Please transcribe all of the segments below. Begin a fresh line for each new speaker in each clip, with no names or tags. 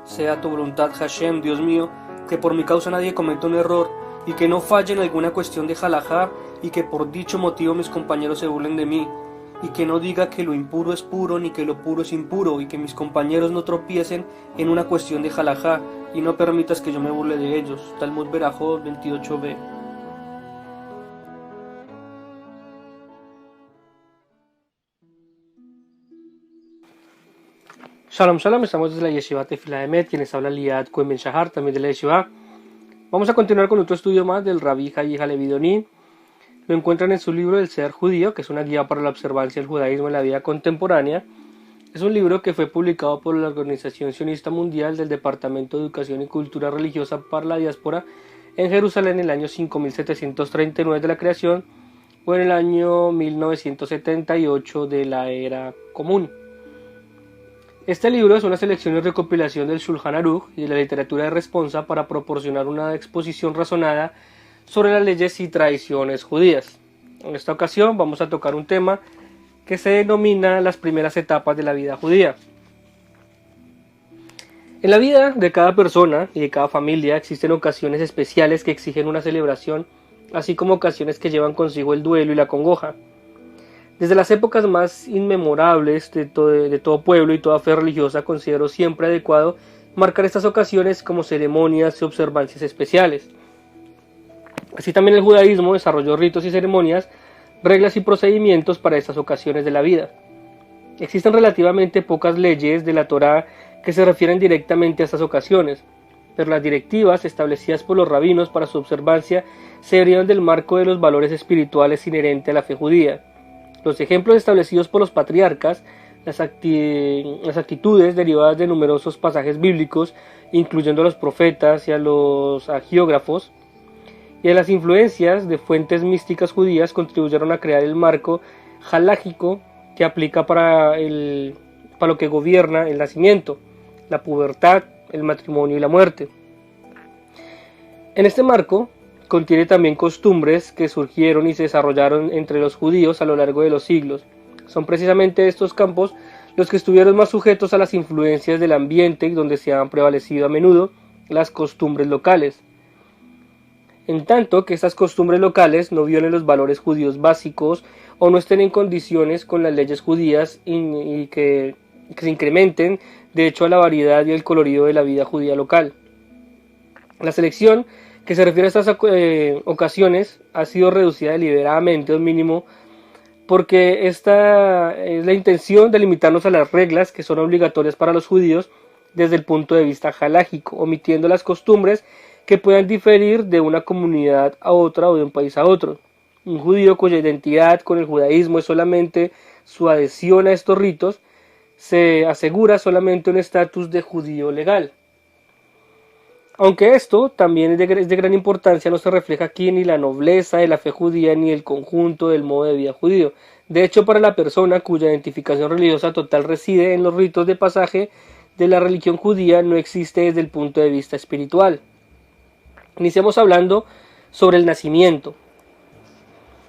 Sea tu voluntad, Hashem, Dios mío, que por mi causa nadie cometa un error, y que no falle en alguna cuestión de halajá, y que por dicho motivo mis compañeros se burlen de mí, y que no diga que lo impuro es puro, ni que lo puro es impuro, y que mis compañeros no tropiecen en una cuestión de halajá, y no permitas que yo me burle de ellos. Talmud Berajot 28b. Shalom, shalom, estamos desde la Yeshiva Tefilá Emet, quienes habla Liad Cohen Ben Shahar, también de la Yeshiva. Vamos a continuar con otro estudio más del Rabbi Hayi Halevi Doni. Lo encuentran en su libro El Ser Judío, que es una guía para la observancia del judaísmo en la vida contemporánea. Es un libro que fue publicado por la Organización Sionista Mundial del Departamento de Educación y Cultura Religiosa para la Diáspora en Jerusalén en el año 5739 de la creación o en el año 1978 de la era común. Este libro es una selección y recopilación del Shulchan Aruch y de la literatura de responsa para proporcionar una exposición razonada sobre las leyes y tradiciones judías. En esta ocasión vamos a tocar un tema que se denomina las primeras etapas de la vida judía. En la vida de cada persona y de cada familia existen ocasiones especiales que exigen una celebración, así como ocasiones que llevan consigo el duelo y la congoja. Desde las épocas más inmemorables de todo pueblo y toda fe religiosa, considero siempre adecuado marcar estas ocasiones como ceremonias y observancias especiales. Así también el judaísmo desarrolló ritos y ceremonias, reglas y procedimientos para estas ocasiones de la vida. Existen relativamente pocas leyes de la Torá que se refieren directamente a estas ocasiones, pero las directivas establecidas por los rabinos para su observancia se derivan del marco de los valores espirituales inherentes a la fe judía. Los ejemplos establecidos por los patriarcas, las actitudes derivadas de numerosos pasajes bíblicos, incluyendo a los profetas y a los agiógrafos, y a las influencias de fuentes místicas judías contribuyeron a crear el marco halágico que aplica para lo que gobierna el nacimiento, la pubertad, el matrimonio y la muerte. En este marco contiene también costumbres que surgieron y se desarrollaron entre los judíos a lo largo de los siglos. Son precisamente estos campos los que estuvieron más sujetos a las influencias del ambiente y donde se han prevalecido a menudo las costumbres locales. En tanto que estas costumbres locales no violen los valores judíos básicos o no estén en condiciones con las leyes judías y que se incrementen de hecho a la variedad y el colorido de la vida judía local. La selección que se refiere a estas ocasiones ha sido reducida deliberadamente a un mínimo porque esta es la intención de limitarnos a las reglas que son obligatorias para los judíos desde el punto de vista halágico, omitiendo las costumbres que puedan diferir de una comunidad a otra o de un país a otro. Un judío cuya identidad con el judaísmo es solamente su adhesión a estos ritos se asegura solamente un estatus de judío legal. Aunque esto también es de gran importancia, no se refleja aquí ni la nobleza de la fe judía ni el conjunto del modo de vida judío. De hecho, para la persona cuya identificación religiosa total reside en los ritos de pasaje de la religión judía, no existe desde el punto de vista espiritual. Iniciamos hablando sobre el nacimiento.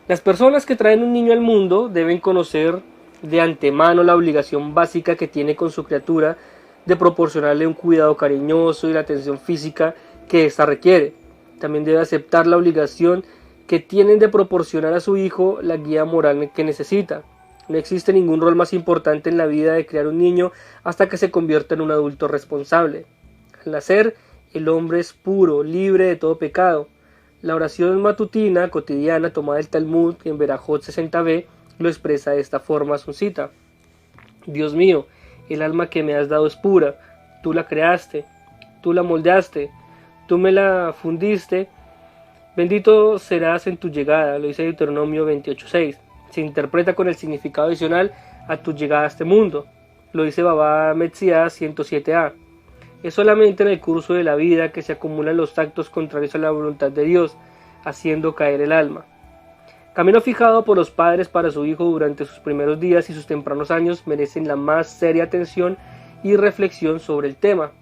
Las personas que traen un niño al mundo deben conocer de antemano la obligación básica que tiene con su criatura de proporcionarle un cuidado cariñoso y la atención física que ésta requiere. También debe aceptar la obligación que tienen de proporcionar a su hijo la guía moral que necesita. No existe ningún rol más importante en la vida de criar un niño hasta que se convierta en un adulto responsable. Al nacer, el hombre es puro, libre de todo pecado. La oración matutina cotidiana tomada del Talmud en Berajot 60b lo expresa de esta forma su cita. Dios mío, el alma que me has dado es pura, tú la creaste, tú la moldeaste, tú me la fundiste, bendito serás en tu llegada, lo dice Deuteronomio 28:6. Se interpreta con el significado adicional a tu llegada a este mundo, lo dice Baba Metzia 107a. Es solamente en el curso de la vida que se acumulan los actos contrarios a la voluntad de Dios, haciendo caer el alma. Camino fijado por los padres para su hijo durante sus primeros días y sus tempranos años merecen la más seria atención y reflexión sobre el tema.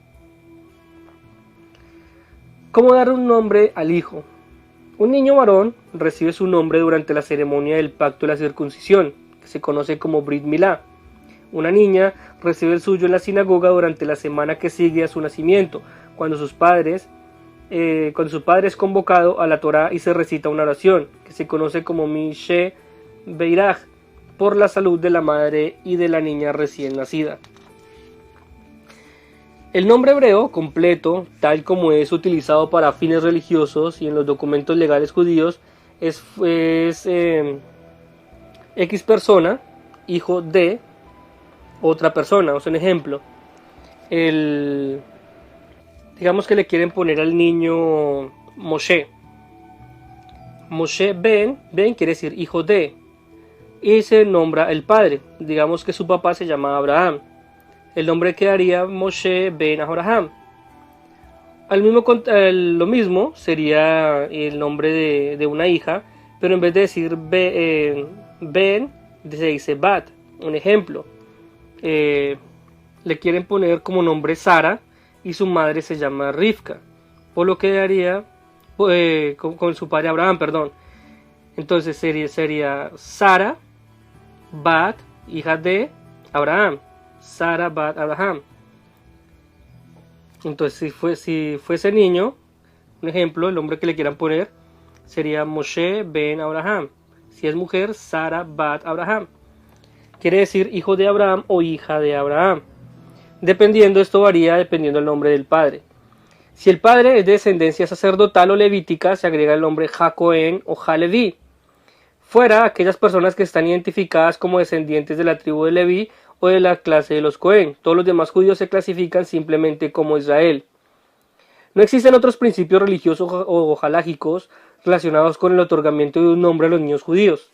¿Cómo dar un nombre al hijo? Un niño varón recibe su nombre durante la ceremonia del pacto de la circuncisión, que se conoce como Brit Milá. Una niña recibe el suyo en la sinagoga durante la semana que sigue a su nacimiento, cuando su padre es convocado a la Torá y se recita una oración, que se conoce como Mishe Beiraj, por la salud de la madre y de la niña recién nacida. El nombre hebreo completo, tal como es utilizado para fines religiosos y en los documentos legales judíos, es X persona, hijo de otra persona. O sea, un ejemplo, digamos que le quieren poner al niño Moshe. Moshe Ben quiere decir hijo de, y se nombra el padre. Digamos que su papá se llama Abraham. El nombre quedaría Moshe Ben Abraham. Lo mismo sería el nombre de una hija, pero en vez de decir Ben, se dice Bat. Un ejemplo, le quieren poner como nombre Sara y su madre se llama Rivka, por lo que daría con su padre Abraham, perdón. Entonces sería Sara Bat, hija de Abraham. Sara Bat Abraham. Entonces si fuese niño, un ejemplo, el nombre que le quieran poner sería Moshe Ben Abraham. Si es mujer, Sara Bat Abraham. Quiere decir hijo de Abraham o hija de Abraham. Esto varía dependiendo del nombre del padre. Si el padre es de descendencia sacerdotal o levítica, se agrega el nombre Jacoén o Jaleví. Fuera aquellas personas que están identificadas como descendientes de la tribu de Leví o de la clase de los Cohen. Todos los demás judíos se clasifican simplemente como Israel. No existen otros principios religiosos o halágicos relacionados con el otorgamiento de un nombre a los niños judíos.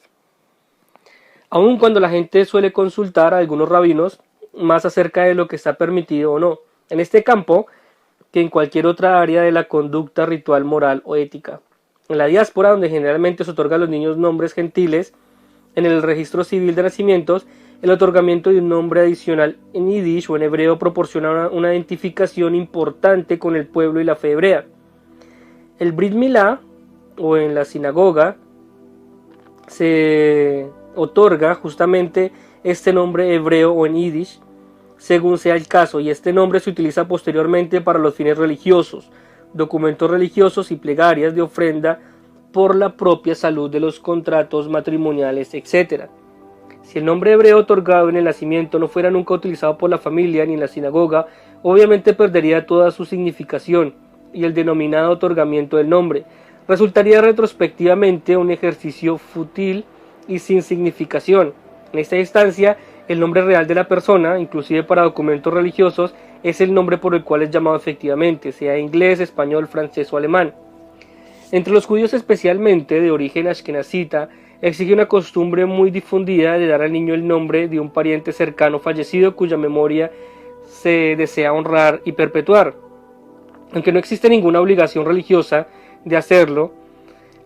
Aun cuando la gente suele consultar a algunos rabinos más acerca de lo que está permitido o no, en este campo que en cualquier otra área de la conducta ritual, moral o ética. En la diáspora, donde generalmente se otorga a los niños nombres gentiles, en el registro civil de nacimientos, el otorgamiento de un nombre adicional en yiddish o en hebreo proporciona una identificación importante con el pueblo y la fe hebrea. El Brit Milá, o en la sinagoga, se otorga justamente este nombre hebreo o en yiddish, según sea el caso, y este nombre se utiliza posteriormente para los fines religiosos, documentos religiosos y plegarias de ofrenda por la propia salud de los contratos matrimoniales, etc. Si el nombre hebreo otorgado en el nacimiento no fuera nunca utilizado por la familia ni en la sinagoga, obviamente perdería toda su significación, y el denominado otorgamiento del nombre resultaría retrospectivamente un ejercicio fútil y sin significación. En esta instancia, el nombre real de la persona, inclusive para documentos religiosos, es el nombre por el cual es llamado efectivamente, sea inglés, español, francés o alemán. Entre los judíos, especialmente de origen ashkenazita, existe una costumbre muy difundida de dar al niño el nombre de un pariente cercano fallecido cuya memoria se desea honrar y perpetuar. Aunque no existe ninguna obligación religiosa de hacerlo,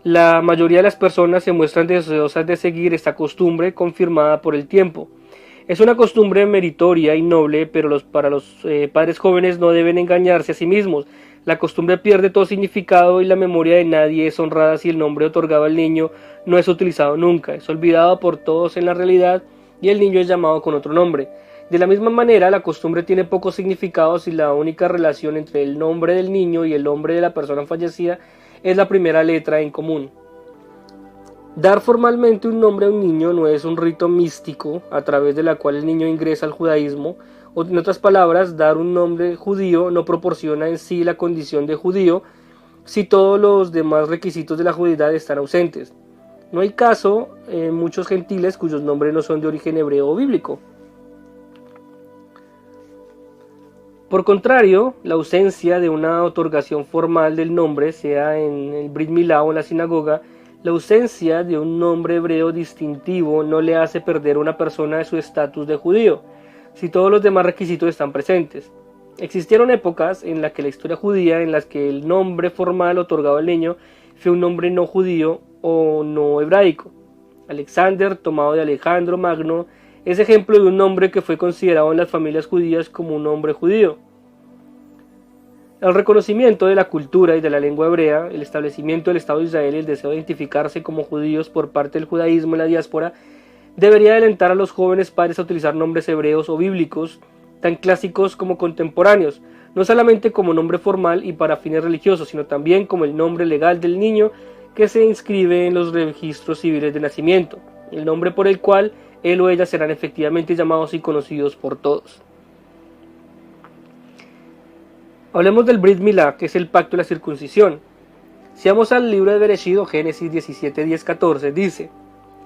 la mayoría de las personas se muestran deseosas de seguir esta costumbre confirmada por el tiempo. Es una costumbre meritoria y noble, pero para los padres jóvenes no deben engañarse a sí mismos. La costumbre pierde todo significado y la memoria de nadie es honrada si el nombre otorgado al niño no es utilizado nunca. Es olvidado por todos en la realidad y el niño es llamado con otro nombre. De la misma manera, la costumbre tiene poco significado si la única relación entre el nombre del niño y el nombre de la persona fallecida es la primera letra en común. Dar formalmente un nombre a un niño no es un rito místico a través de la cual el niño ingresa al judaísmo, o en otras palabras, dar un nombre judío no proporciona en sí la condición de judío si todos los demás requisitos de la judeidad están ausentes. No hay caso en muchos gentiles cuyos nombres no son de origen hebreo o bíblico. Por contrario, la ausencia de una otorgación formal del nombre, sea en el Brit Milá o en la sinagoga, la ausencia de un nombre hebreo distintivo no le hace perder a una persona de su estatus de judío, si todos los demás requisitos están presentes. Existieron épocas en las que la historia judía, en las que el nombre formal otorgado al niño fue un nombre no judío o no hebraico. Alexander, tomado de Alejandro Magno, es ejemplo de un nombre que fue considerado en las familias judías como un nombre judío. El reconocimiento de la cultura y de la lengua hebrea, el establecimiento del Estado de Israel y el deseo de identificarse como judíos por parte del judaísmo en la diáspora debería alentar a los jóvenes padres a utilizar nombres hebreos o bíblicos, tan clásicos como contemporáneos, no solamente como nombre formal y para fines religiosos, sino también como el nombre legal del niño que se inscribe en los registros civiles de nacimiento, el nombre por el cual él o ella serán efectivamente llamados y conocidos por todos. Hablemos del Brit Milá, que es el pacto de la circuncisión. Si vamos al libro de Bereshit, Génesis 17, 10, 14, dice: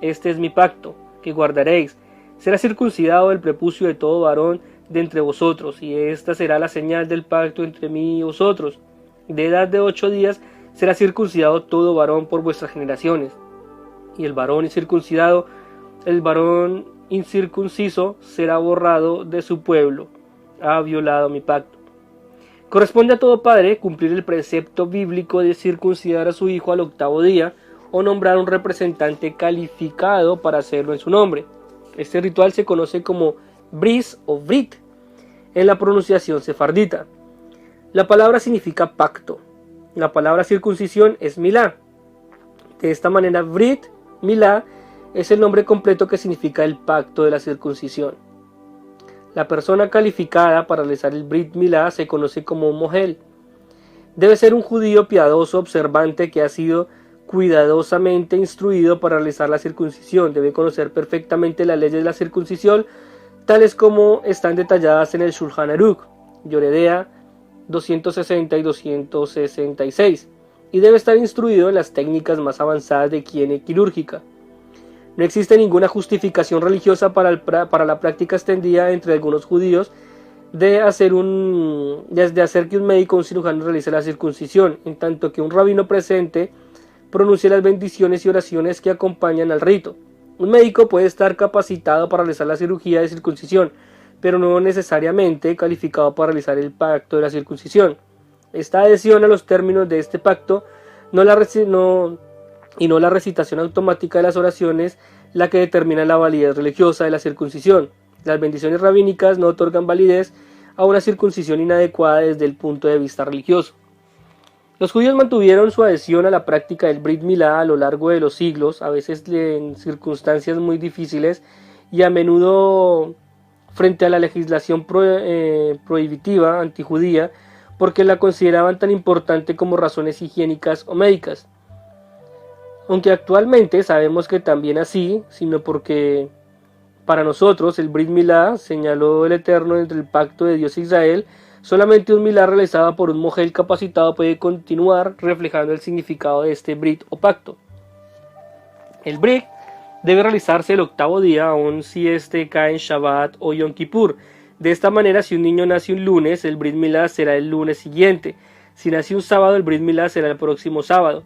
Este es mi pacto, que guardaréis. Será circuncidado el prepucio de todo varón de entre vosotros, y esta será la señal del pacto entre mí y vosotros. De edad de 8 días será circuncidado todo varón por vuestras generaciones. Y el varón incircunciso será borrado de su pueblo. Ha violado mi pacto. Corresponde a todo padre cumplir el precepto bíblico de circuncidar a su hijo al 8º día o nombrar un representante calificado para hacerlo en su nombre. Este ritual se conoce como bris o brit en la pronunciación sefardita. La palabra significa pacto. La palabra circuncisión es milá. De esta manera, brit milá es el nombre completo que significa el pacto de la circuncisión. La persona calificada para realizar el Brit Milá se conoce como un mohel. Debe ser un judío piadoso, observante, que ha sido cuidadosamente instruido para realizar la circuncisión. Debe conocer perfectamente las leyes de la circuncisión, tales como están detalladas en el Shulchan Aruch, Yoredea 260 y 266, y debe estar instruido en las técnicas más avanzadas de higiene quirúrgica. No existe ninguna justificación religiosa para la práctica extendida entre algunos judíos de hacer que un médico o un cirujano realice la circuncisión, en tanto que un rabino presente pronuncie las bendiciones y oraciones que acompañan al rito. Un médico puede estar capacitado para realizar la cirugía de circuncisión, pero no necesariamente calificado para realizar el pacto de la circuncisión. Esta adhesión a los términos de este pacto y no la recitación automática de las oraciones la que determina la validez religiosa de la circuncisión. Las bendiciones rabínicas no otorgan validez a una circuncisión inadecuada desde el punto de vista religioso. Los judíos mantuvieron su adhesión a la práctica del Brit Milá a lo largo de los siglos, a veces en circunstancias muy difíciles y a menudo frente a la legislación prohibitiva antijudía, porque la consideraban tan importante como razones higiénicas o médicas. Aunque actualmente sabemos que también así, sino porque para nosotros el Brit Milá, señaló el Eterno entre el pacto de Dios e Israel, solamente un milá realizado por un mohel capacitado puede continuar reflejando el significado de este Brit o pacto. El Brit debe realizarse el 8º día, aun si este cae en Shabbat o Yom Kippur. De esta manera, si un niño nace un lunes, el Brit Milá será el lunes siguiente. Si nace un sábado, el Brit Milá será el próximo sábado.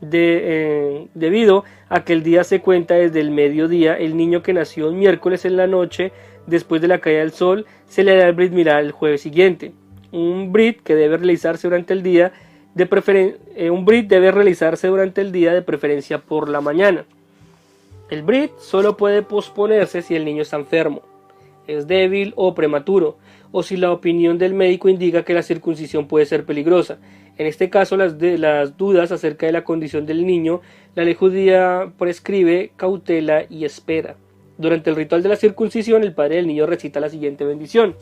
Debido a que el día se cuenta desde el mediodía, el niño que nació un miércoles en la noche, después de la caída del sol, se le hará el Brit Milá el jueves siguiente. Un Brit debe realizarse durante el día, de preferencia por la mañana. El Brit solo puede posponerse si el niño está enfermo, es débil o prematuro, o si la opinión del médico indica que la circuncisión puede ser peligrosa. En este caso, las dudas acerca de la condición del niño, la ley judía prescribe cautela y espera. Durante el ritual de la circuncisión, el padre del niño recita la siguiente bendición: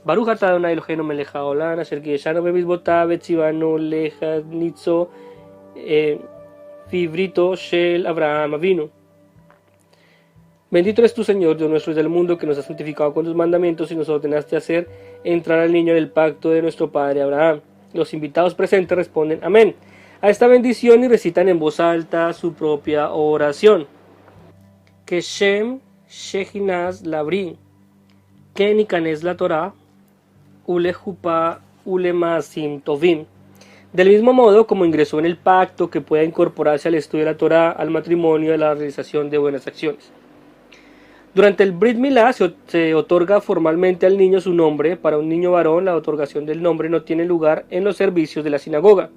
Baruch atah Adonai Eloheinu melech haolam, asher kideshanu bemitzvotav vetzivanu lehanitzo fibrito shel Abraham Avinu. Bendito eres tú, Señor, Dios nuestro y del mundo, que nos has santificado con tus mandamientos y nos ordenaste hacer entrar al niño en el pacto de nuestro padre Abraham. Los invitados presentes responden amén a esta bendición y recitan en voz alta su propia oración. Que Shem Shehinaz Labri, que Nikanes la Torah, Ule Jupa Ule Maasim Tovim. Del mismo modo como ingresó en el pacto, que pueda incorporarse al estudio de la Torah, al matrimonio y a la realización de buenas acciones. Durante el Brit Milá se otorga formalmente al niño su nombre. Para un niño varón, la otorgación del nombre no tiene lugar en los servicios de la sinagoga.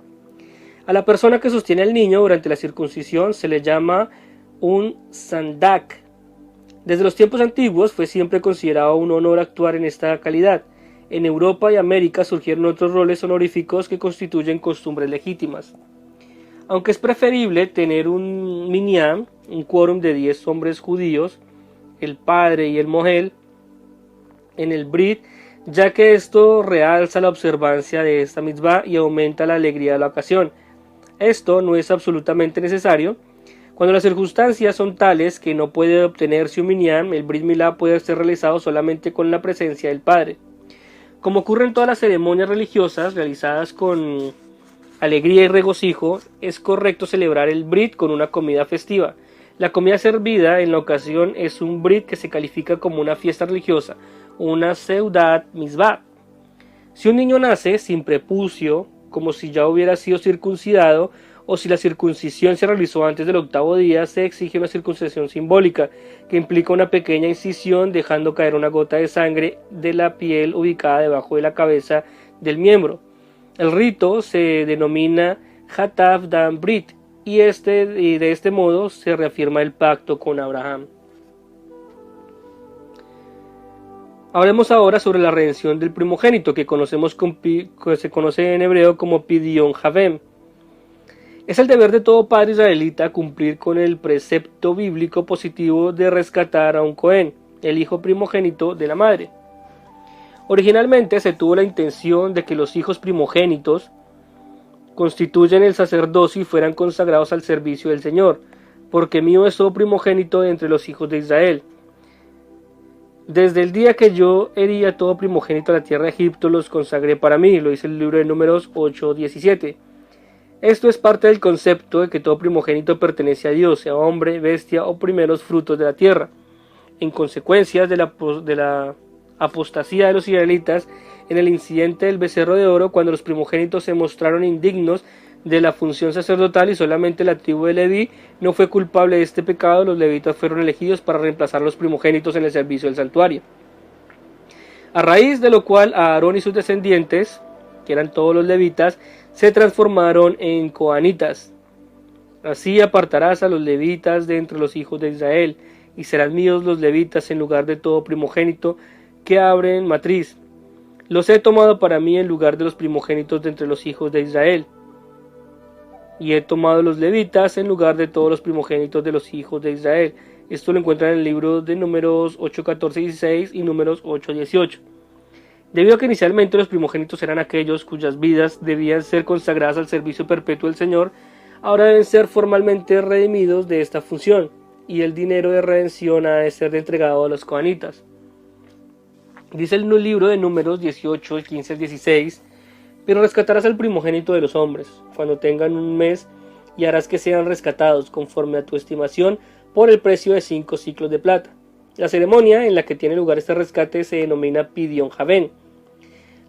A la persona que sostiene al niño durante la circuncisión se le llama un sandak. Desde los tiempos antiguos fue siempre considerado un honor actuar en esta calidad. En Europa y América surgieron otros roles honoríficos que constituyen costumbres legítimas. Aunque es preferible tener un minyan, un quórum de 10 hombres judíos, el padre y el mohel, en el Brit, ya que esto realza la observancia de esta mitzvah y aumenta la alegría de la ocasión. Esto no es absolutamente necesario. Cuando las circunstancias son tales que no puede obtenerse un minyan, el Brit Milá puede ser realizado solamente con la presencia del padre. Como ocurre en todas las ceremonias religiosas realizadas con alegría y regocijo, es correcto celebrar el Brit con una comida festiva. La comida servida en la ocasión es un Brit que se califica como una fiesta religiosa, una seudat mitzvah. Si un niño nace sin prepucio, como si ya hubiera sido circuncidado, o si la circuncisión se realizó antes del 8º día, se exige una circuncisión simbólica, que implica una pequeña incisión dejando caer una gota de sangre de la piel ubicada debajo de la cabeza del miembro. El rito se denomina Hatav Dan Brit, y de este modo se reafirma el pacto con Abraham. Hablemos ahora sobre la redención del primogénito, que se conoce en hebreo como Pidyon Havem. Es el deber de todo padre israelita cumplir con el precepto bíblico positivo de rescatar a un Cohen, el hijo primogénito de la madre. Originalmente se tuvo la intención de que los hijos primogénitos constituyen el sacerdocio y fueran consagrados al servicio del Señor, porque mío es todo primogénito entre los hijos de Israel. Desde el día que yo herí a todo primogénito a la tierra de Egipto, los consagré para mí, lo dice el libro de Números 8:17. Esto es parte del concepto de que todo primogénito pertenece a Dios, sea hombre, bestia o primeros frutos de la tierra. En consecuencia de la apostasía de los israelitas en el incidente del becerro de oro, cuando los primogénitos se mostraron indignos de la función sacerdotal y solamente la tribu de Leví no fue culpable de este pecado, los levitas fueron elegidos para reemplazar a los primogénitos en el servicio del santuario. A raíz de lo cual Aarón y sus descendientes, que eran todos los levitas, se transformaron en coanitas. Así apartarás a los levitas de entre los hijos de Israel, y serán míos los levitas en lugar de todo primogénito que abren matriz. Los he tomado para mí en lugar de los primogénitos de entre los hijos de Israel. Y he tomado los levitas en lugar de todos los primogénitos de los hijos de Israel. Esto lo encuentran en el libro de Números 8:14-16 y Números 8:18. Debido a que inicialmente los primogénitos eran aquellos cuyas vidas debían ser consagradas al servicio perpetuo del Señor, ahora deben ser formalmente redimidos de esta función, y el dinero de redención ha de ser entregado a los coanitas. Dice el libro de Números 18, 15-16, pero rescatarás al primogénito de los hombres, cuando tengan un mes, y harás que sean rescatados, conforme a tu estimación, por el precio de 5 siclos de plata. La ceremonia en la que tiene lugar este rescate se denomina Pidyon Havem.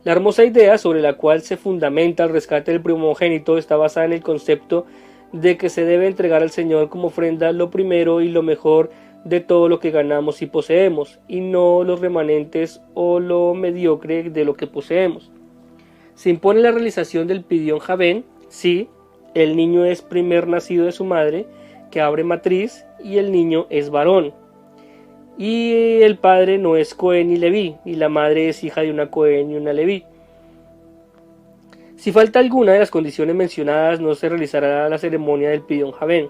La hermosa idea sobre la cual se fundamenta el rescate del primogénito está basada en el concepto de que se debe entregar al Señor como ofrenda lo primero y lo mejor de todo lo que ganamos y poseemos, y no los remanentes o lo mediocre de lo que poseemos. Se impone la realización del Pidyon Havem si el niño es primer nacido de su madre, que abre matriz, y el niño es varón, y el padre no es Cohen ni Leví, y la madre es hija de una Cohen y una Leví. Si falta alguna de las condiciones mencionadas, no se realizará la ceremonia del Pidyon Havem.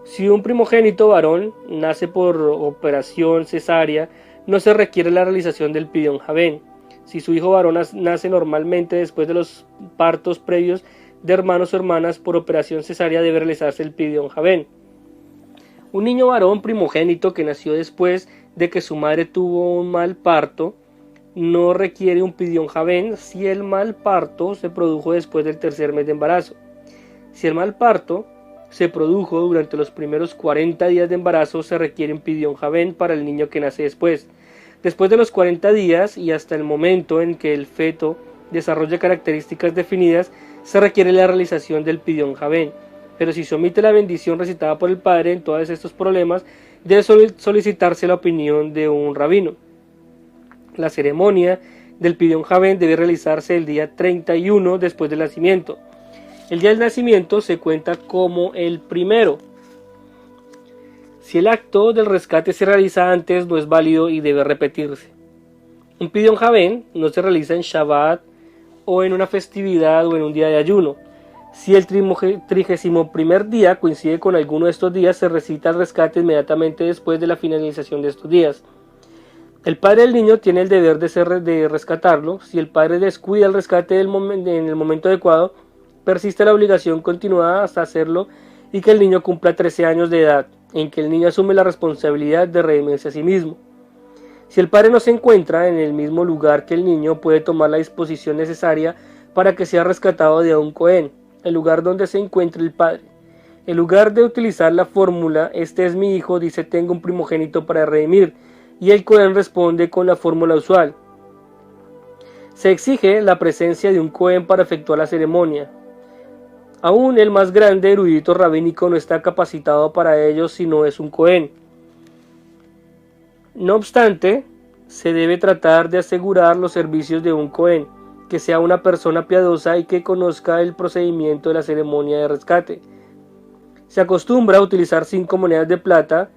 Si un primogénito varón nace por operación cesárea, no se requiere la realización del Pidyon Havem. Si su hijo varón nace normalmente después de los partos previos de hermanos o hermanas por operación cesárea, debe realizarse el Pidyon Havem. Un niño varón primogénito que nació después de que su madre tuvo un mal parto no requiere un Pidyon Havem si el mal parto se produjo después del tercer mes de embarazo. Si el mal parto se produjo durante los primeros 40 días de embarazo, se requiere un Pidyon Havem para el niño que nace después. Después de los 40 días y hasta el momento en que el feto desarrolla características definidas, se requiere la realización del Pidyon Havem. Pero si se omite la bendición recitada por el padre en todos estos problemas, debe solicitarse la opinión de un rabino. La ceremonia del Pidyon Havem debe realizarse el día 31 después del nacimiento. El día del nacimiento se cuenta como el primero. Si el acto del rescate se realiza antes, no es válido y debe repetirse. Un Pidyon Havem no se realiza en Shabbat o en una festividad o en un día de ayuno. Si el 31º día coincide con alguno de estos días, se recita el rescate inmediatamente después de la finalización de estos días. El padre del niño tiene el deber de rescatarlo. Si el padre descuida el rescate en el momento adecuado, persiste la obligación continuada hasta hacerlo y que el niño cumpla 13 años de edad, en que el niño asume la responsabilidad de redimirse a sí mismo. Si el padre no se encuentra en el mismo lugar que el niño, puede tomar la disposición necesaria para que sea rescatado de un Cohen, el lugar donde se encuentre el padre. En lugar de utilizar la fórmula, este es mi hijo, dice tengo un primogénito para redimir, y el Cohen responde con la fórmula usual. Se exige la presencia de un Cohen para efectuar la ceremonia. Aún el más grande erudito rabínico no está capacitado para ello si no es un Cohen. No obstante, se debe tratar de asegurar los servicios de un Cohen, que sea una persona piadosa y que conozca el procedimiento de la ceremonia de rescate. Se acostumbra a utilizar 5 monedas de plata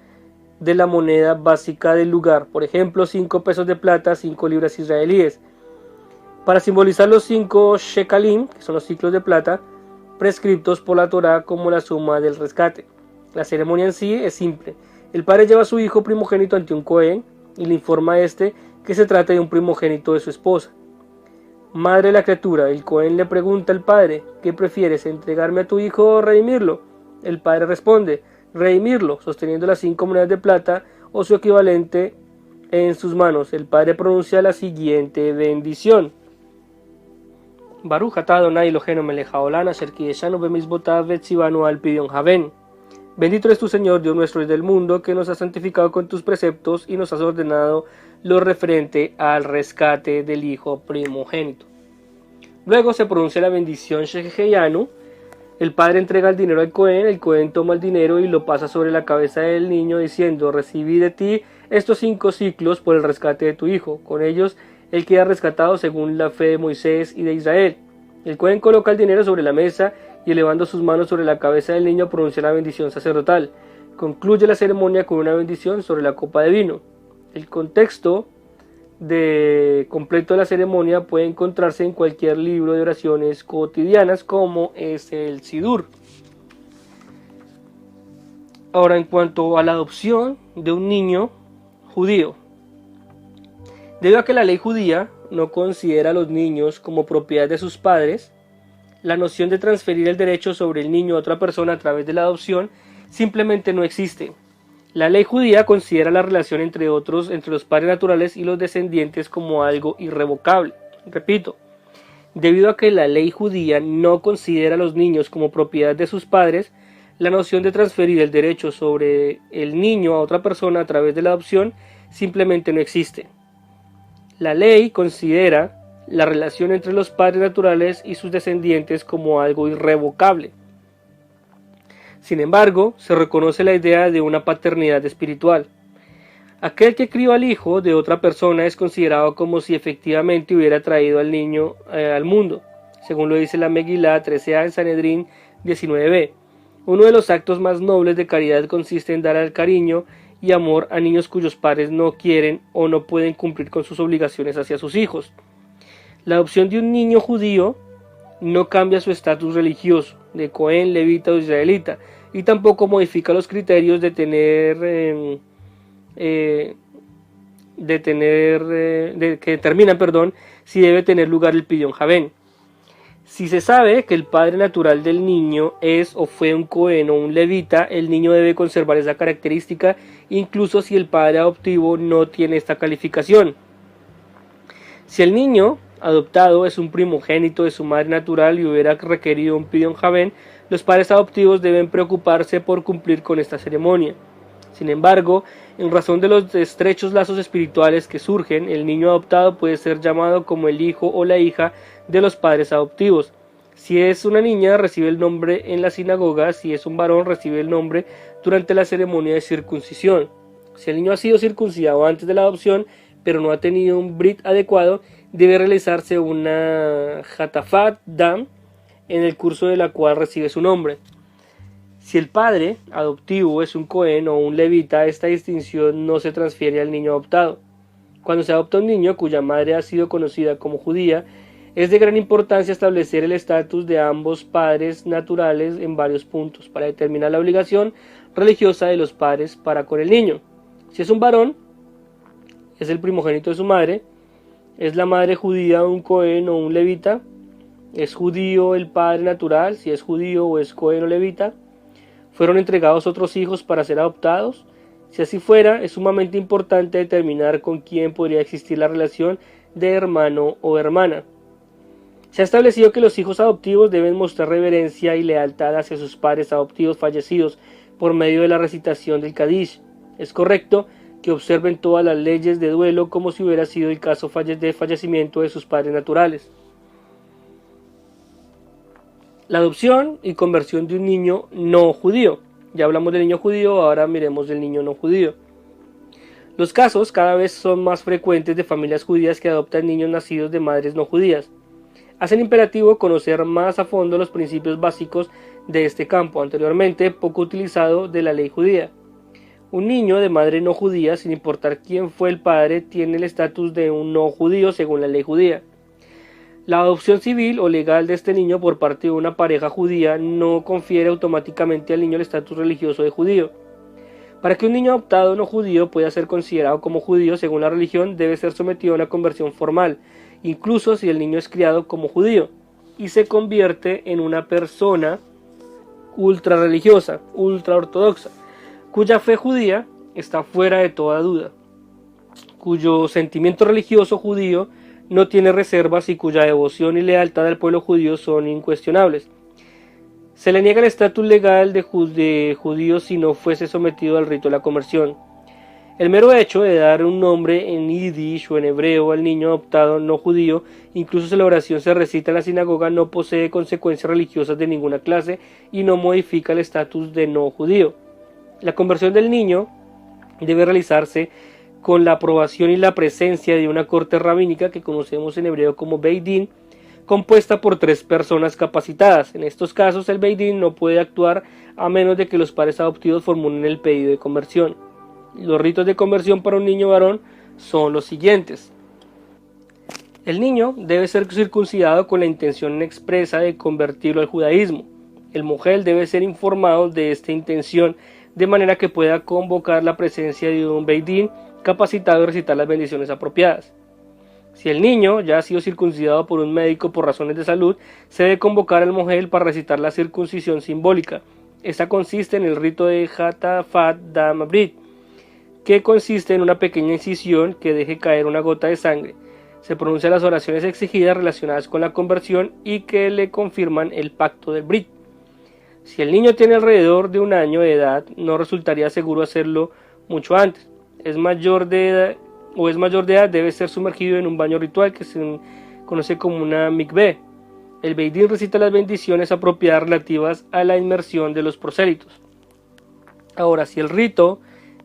de la moneda básica del lugar, por ejemplo 5 pesos de plata, 5 libras israelíes, para simbolizar los 5 shekalim, que son los ciclos de plata, prescriptos por la Torá como la suma del rescate. La ceremonia en sí es simple. El padre lleva a su hijo primogénito ante un Cohen y le informa a este que se trata de un primogénito de su esposa. Madre de la criatura, el Cohen le pregunta al padre, ¿qué prefieres, entregarme a tu hijo o redimirlo? El padre responde, redimirlo, sosteniendo las 5 monedas de plata o su equivalente en sus manos. El padre pronuncia la siguiente bendición. Baruch atah Adonai Eloheinu melech haolam asher kideshanu bemizvotav vetzivanu al pidyon haben. Bendito eres tu Señor, Dios nuestro y del mundo, que nos has santificado con tus preceptos y nos has ordenado lo referente al rescate del hijo primogénito. Luego se pronuncia la bendición Sheheyanu. El padre entrega el dinero al Cohen, el Cohen toma el dinero y lo pasa sobre la cabeza del niño diciendo, recibí de ti estos 5 ciclos por el rescate de tu hijo. Con ellos él queda rescatado según la fe de Moisés y de Israel. El Cohen coloca el dinero sobre la mesa y elevando sus manos sobre la cabeza del niño pronuncia la bendición sacerdotal. Concluye la ceremonia con una bendición sobre la copa de vino. El contexto completo de la ceremonia puede encontrarse en cualquier libro de oraciones cotidianas como es el Sidur. Ahora, en cuanto a la adopción de un niño judío. Debido a que la ley judía no considera a los niños como propiedad de sus padres, la noción de transferir el derecho sobre el niño a otra persona a través de la adopción simplemente no existe. La ley judía considera la relación entre los padres naturales y los descendientes como algo irrevocable. Repito, debido a que la ley judía no considera a los niños como propiedad de sus padres, la noción de transferir el derecho sobre el niño a otra persona a través de la adopción simplemente no existe. La ley considera la relación entre los padres naturales y sus descendientes como algo irrevocable. Sin embargo, se reconoce la idea de una paternidad espiritual. Aquel que crió al hijo de otra persona es considerado como si efectivamente hubiera traído al niño al mundo, según lo dice la Megilá 13a en Sanedrín 19b. Uno de los actos más nobles de caridad consiste en dar al cariño y amor a niños cuyos padres no quieren o no pueden cumplir con sus obligaciones hacia sus hijos. La adopción de un niño judío no cambia su estatus religioso de Cohen, levita o israelita, y tampoco modifica los criterios que determinan si debe tener lugar el pidyon haben. Si se sabe que el padre natural del niño es o fue un Cohen o un levita, el niño debe conservar esa característica, incluso si el padre adoptivo no tiene esta calificación. Si el niño adoptado es un primogénito de su madre natural y hubiera requerido un pidyon haben, los padres adoptivos deben preocuparse por cumplir con esta ceremonia. Sin embargo, en razón de los estrechos lazos espirituales que surgen, el niño adoptado puede ser llamado como el hijo o la hija de los padres adoptivos. Si es una niña, recibe el nombre en la sinagoga; si es un varón, recibe el nombre durante la ceremonia de circuncisión. Si el niño ha sido circuncidado antes de la adopción, pero no ha tenido un brit adecuado, debe realizarse una hatafat dam, en el curso de la cual recibe su nombre. Si el padre adoptivo es un Cohen o un levita, esta distinción no se transfiere al niño adoptado. Cuando se adopta un niño cuya madre ha sido conocida como judía, Es de gran importancia establecer el estatus de ambos padres naturales en varios puntos para determinar la obligación religiosa de los padres para con el niño. Si es un varón, es el primogénito de su madre, es la madre judía un cohen o un levita, es judío el padre natural, si es judío o es cohen o levita, fueron entregados otros hijos para ser adoptados. Si así fuera, es sumamente importante determinar con quién podría existir la relación de hermano o hermana. Se ha establecido que los hijos adoptivos deben mostrar reverencia y lealtad hacia sus padres adoptivos fallecidos por medio de la recitación del Kadish. Es correcto que observen todas las leyes de duelo como si hubiera sido el caso de fallecimiento de sus padres naturales. La adopción y conversión de un niño no judío. Ya hablamos del niño judío, ahora miremos del niño no judío. Los casos cada vez son más frecuentes de familias judías que adoptan niños nacidos de madres no judías. Hacen imperativo conocer más a fondo los principios básicos de este campo, anteriormente poco utilizado de la ley judía. Un niño de madre no judía, sin importar quién fue el padre, tiene el estatus de un no judío según la ley judía. La adopción civil o legal de este niño por parte de una pareja judía no confiere automáticamente al niño el estatus religioso de judío. Para que un niño adoptado no judío pueda ser considerado como judío según la religión, debe ser sometido a una conversión formal, incluso si el niño es criado como judío, y se convierte en una persona ultra religiosa, ultra ortodoxa, cuya fe judía está fuera de toda duda, cuyo sentimiento religioso judío no tiene reservas y cuya devoción y lealtad al pueblo judío son incuestionables. Se le niega el estatus legal de judío si no fuese sometido al rito de la conversión. El mero hecho de dar un nombre en yiddish o en hebreo al niño adoptado no judío, incluso si la oración se recita en la sinagoga, no posee consecuencias religiosas de ninguna clase y no modifica el estatus de no judío. La conversión del niño debe realizarse con la aprobación y la presencia de una corte rabínica que conocemos en hebreo como Beit Din, compuesta por 3 personas capacitadas. En estos casos el Beit Din no puede actuar a menos de que los padres adoptivos formulen el pedido de conversión. Los ritos de conversión para un niño varón son los siguientes. El niño debe ser circuncidado con la intención expresa de convertirlo al judaísmo. El mujer debe ser informado de esta intención de manera que pueda convocar la presencia de un Beit Din capacitado a recitar las bendiciones apropiadas. Si el niño ya ha sido circuncidado por un médico por razones de salud, se debe convocar al mujer para recitar la circuncisión simbólica. Esta consiste en el rito de Hatafat Dam Brit, que consiste en una pequeña incisión que deje caer una gota de sangre. Se pronuncian las oraciones exigidas relacionadas con la conversión y que le confirman el pacto del Brit. Si el niño tiene alrededor de 1 año de edad, no resultaría seguro hacerlo mucho antes. Es mayor de edad, debe ser sumergido en un baño ritual que se conoce como una mikveh. El Beit Din recita las bendiciones apropiadas relativas a la inmersión de los prosélitos. Ahora, si el rito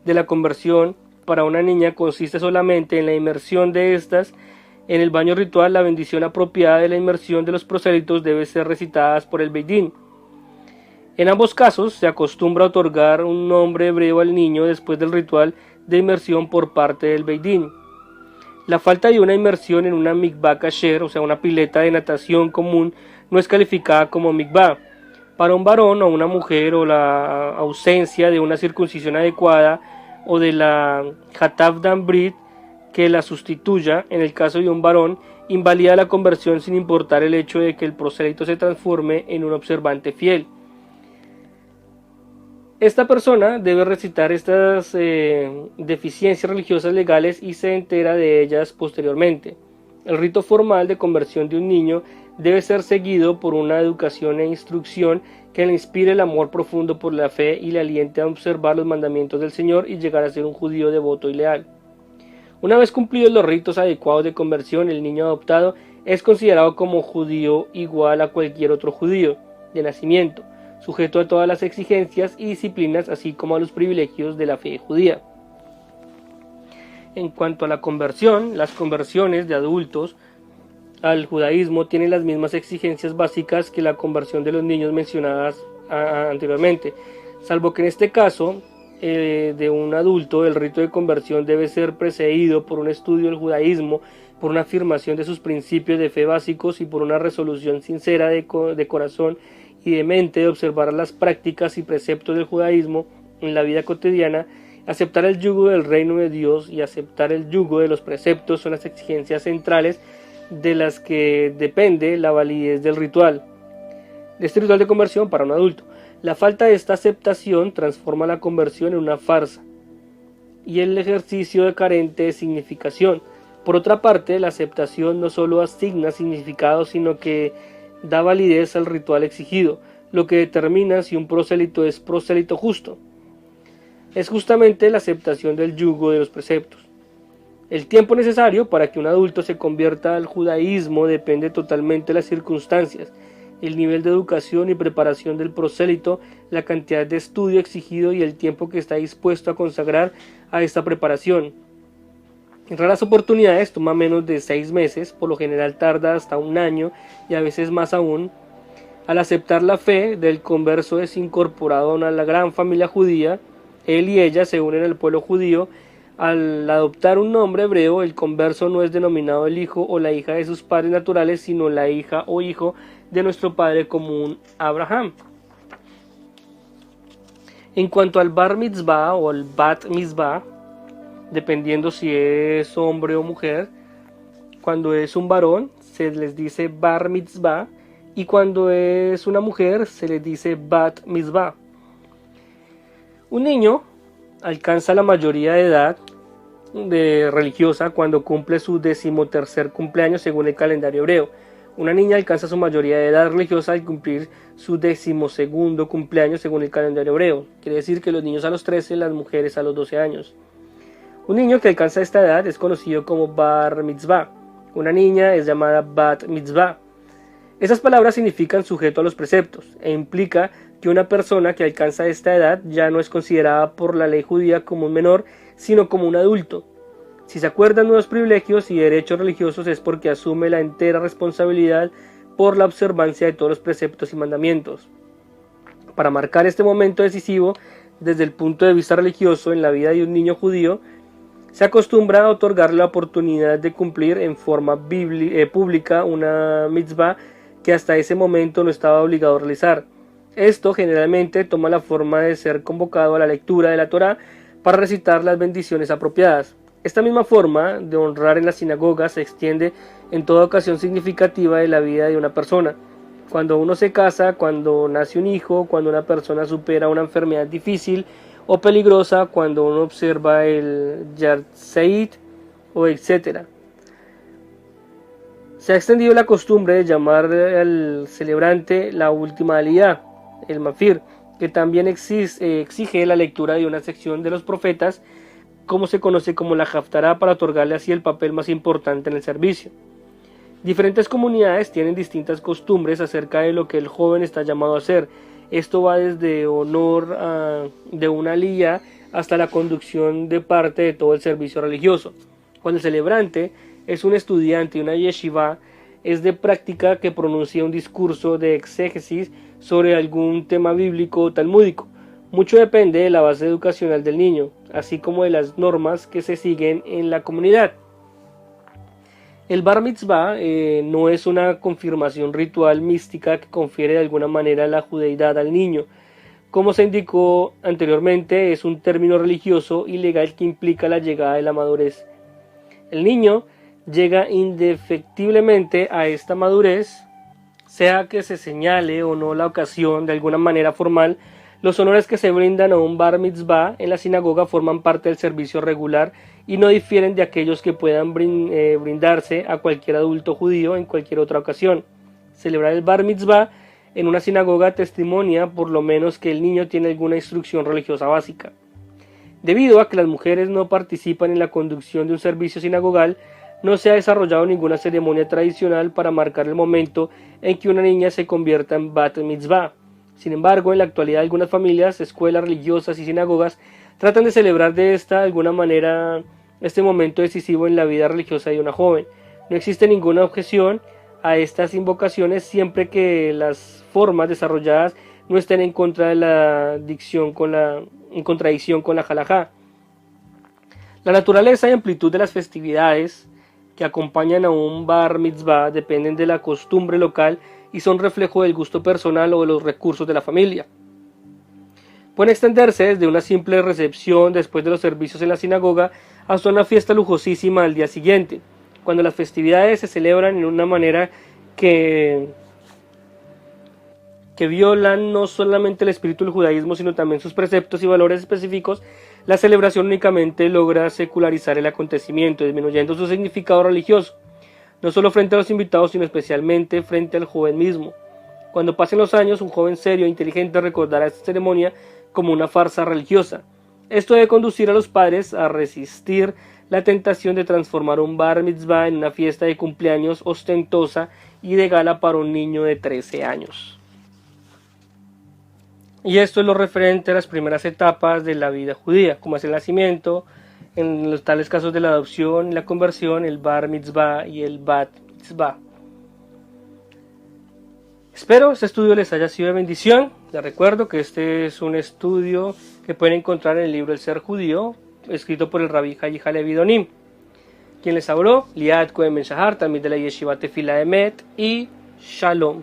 de la conversión para una niña consiste solamente en la inmersión de estas en el baño ritual, la bendición apropiada de la inmersión de los prosélitos debe ser recitada por el Beit Din. En ambos casos se acostumbra a otorgar un nombre hebreo al niño después del ritual de inmersión por parte del Beit Din. La falta de una inmersión en una mikvah kasher, o sea una pileta de natación común, no es calificada como mikvah. Para un varón o una mujer, o la ausencia de una circuncisión adecuada o de la Hataf Dam Brit que la sustituya, en el caso de un varón, invalida la conversión sin importar el hecho de que el prosélito se transforme en un observante fiel. Esta persona debe recitar estas deficiencias religiosas legales y se entera de ellas posteriormente. El rito formal de conversión de un niño debe ser seguido por una educación e instrucción que le inspire el amor profundo por la fe y le aliente a observar los mandamientos del Señor y llegar a ser un judío devoto y leal. Una vez cumplidos los ritos adecuados de conversión, el niño adoptado es considerado como judío igual a cualquier otro judío de nacimiento, sujeto a todas las exigencias y disciplinas, así como a los privilegios de la fe judía. En cuanto a la conversión, las conversiones de adultos al judaísmo tienen las mismas exigencias básicas que la conversión de los niños mencionadas anteriormente, salvo que en este caso de un adulto el rito de conversión debe ser precedido por un estudio del judaísmo por una afirmación de sus principios de fe básicos y por una resolución sincera de corazón y de mente de observar las prácticas y preceptos del judaísmo en la vida cotidiana, aceptar el yugo del reino de Dios y aceptar el yugo de los preceptos son las exigencias centrales de las que depende la validez del ritual. De este ritual de conversión para un adulto. La falta de esta aceptación transforma la conversión en una farsa y el ejercicio de carente de significación. Por otra parte, la aceptación no solo asigna significado, sino que da validez al ritual exigido, lo que determina si un prosélito es prosélito justo. Es justamente la aceptación del yugo de los preceptos. El tiempo necesario para que un adulto se convierta al judaísmo depende totalmente de las circunstancias, el nivel de educación y preparación del prosélito, la cantidad de estudio exigido y el tiempo que está dispuesto a consagrar a esta preparación. En raras oportunidades toma menos de 6 meses, por lo general tarda hasta 1 año y a veces más aún. Al aceptar la fe del converso es incorporado a la gran familia judía. Él y ella se unen al pueblo judío. Al adoptar un nombre hebreo, el converso no es denominado el hijo o la hija de sus padres naturales, sino la hija o hijo de nuestro padre común Abraham. En cuanto al bar mitzvah o al bat mitzvah, dependiendo si es hombre o mujer, cuando es un varón se les dice bar mitzvah y cuando es una mujer se les dice bat mitzvah. Un niño alcanza la mayoría de edad religiosa cuando cumple su 13º cumpleaños según el calendario hebreo. Una niña alcanza su mayoría de edad religiosa al cumplir su 12º cumpleaños según el calendario hebreo. Quiere decir que los niños a los 13, las mujeres a los 12 años. Un niño que alcanza esta edad es conocido como bar mitzvah. Una niña es llamada bat mitzvah. Esas palabras significan sujeto a los preceptos e implica que una persona que alcanza esta edad ya no es considerada por la ley judía como un menor, sino como un adulto. Si se acuerdan nuevos privilegios y derechos religiosos es porque asume la entera responsabilidad por la observancia de todos los preceptos y mandamientos. Para marcar este momento decisivo desde el punto de vista religioso en la vida de un niño judío, se acostumbra a otorgarle la oportunidad de cumplir en forma pública una mitzvah que hasta ese momento no estaba obligado a realizar. Esto generalmente toma la forma de ser convocado a la lectura de la Torá para recitar las bendiciones apropiadas. Esta misma forma de honrar en la sinagoga se extiende en toda ocasión significativa de la vida de una persona. Cuando uno se casa, cuando nace un hijo, cuando una persona supera una enfermedad difícil o peligrosa, cuando uno observa el Yartzeit o etc. Se ha extendido la costumbre de llamar al celebrante la última aliyá, el mafir, que también exige la lectura de una sección de los profetas, como se conoce como la Haftará, para otorgarle así el papel más importante en el servicio. Diferentes comunidades tienen distintas costumbres acerca de lo que el joven está llamado a hacer. Esto va desde honor de una aliyá hasta la conducción de parte de todo el servicio religioso. Cuando el celebrante es un estudiante de una yeshiva, es de práctica que pronuncia un discurso de exégesis sobre algún tema bíblico o talmúdico. Mucho depende de la base educacional del niño, así como de las normas que se siguen en la comunidad. El bar mitzvah no es una confirmación ritual mística que confiere de alguna manera la judeidad al niño. Como se indicó anteriormente, es un término religioso y legal que implica la llegada de la madurez. El niño llega indefectiblemente a esta madurez, sea que se señale o no la ocasión de alguna manera formal. Los honores que se brindan a un bar mitzvah en la sinagoga forman parte del servicio regular y no difieren de aquellos que puedan brindarse a cualquier adulto judío en cualquier otra ocasión. Celebrar el bar mitzvah en una sinagoga testimonia por lo menos que el niño tiene alguna instrucción religiosa básica. Debido a que las mujeres no participan en la conducción de un servicio sinagogal, no se ha desarrollado ninguna ceremonia tradicional para marcar el momento en que una niña se convierta en bat mitzvah. Sin embargo, en la actualidad algunas familias, escuelas religiosas y sinagogas tratan de celebrar de alguna manera este momento decisivo en la vida religiosa de una joven. No existe ninguna objeción a estas invocaciones siempre que las formas desarrolladas no estén en contra de la dicción en contradicción con la halajá. La naturaleza y amplitud de las festividades que acompañan a un bar mitzvah dependen de la costumbre local y son reflejo del gusto personal o de los recursos de la familia. Pueden extenderse desde una simple recepción después de los servicios en la sinagoga hasta una fiesta lujosísima al día siguiente, cuando las festividades se celebran en una manera que violan no solamente el espíritu del judaísmo, sino también sus preceptos y valores específicos. La celebración únicamente logra secularizar el acontecimiento, disminuyendo su significado religioso, no solo frente a los invitados, sino especialmente frente al joven mismo. Cuando pasen los años, un joven serio e inteligente recordará esta ceremonia como una farsa religiosa. Esto debe conducir a los padres a resistir la tentación de transformar un bar mitzvah en una fiesta de cumpleaños ostentosa y de gala para un niño de 13 años. Y esto es lo referente a las primeras etapas de la vida judía, como es el nacimiento, en los tales casos de la adopción, la conversión, el bar mitzvah y el bat mitzvah. Espero este estudio les haya sido de bendición. Les recuerdo que este es un estudio que pueden encontrar en el libro El Ser Judío, escrito por el Rabí Hayi Halevi Donim. Quien les habló, Liat Cohen Ben Shahar, también de la Yeshiva Tefila Emet, y Shalom.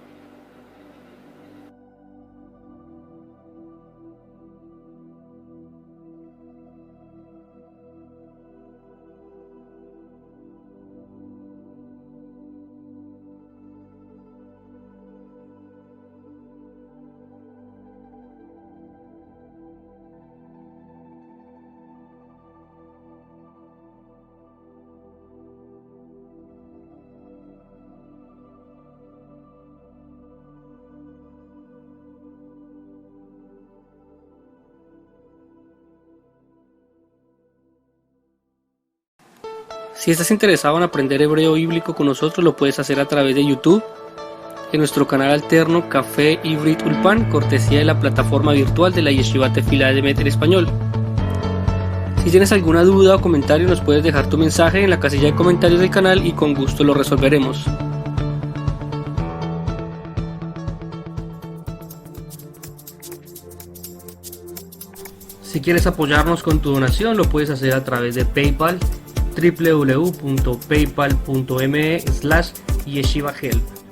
Si estás interesado en aprender hebreo bíblico con nosotros, lo puedes hacer a través de YouTube, en nuestro canal alterno Café Ivrit Ulpan, cortesía de la plataforma virtual de la Yeshiva Tefila Emet en español. Si tienes alguna duda o comentario, nos puedes dejar tu mensaje en la casilla de comentarios del canal y con gusto lo resolveremos. Si quieres apoyarnos con tu donación, lo puedes hacer a través de PayPal, www.paypal.me/yeshivahelp.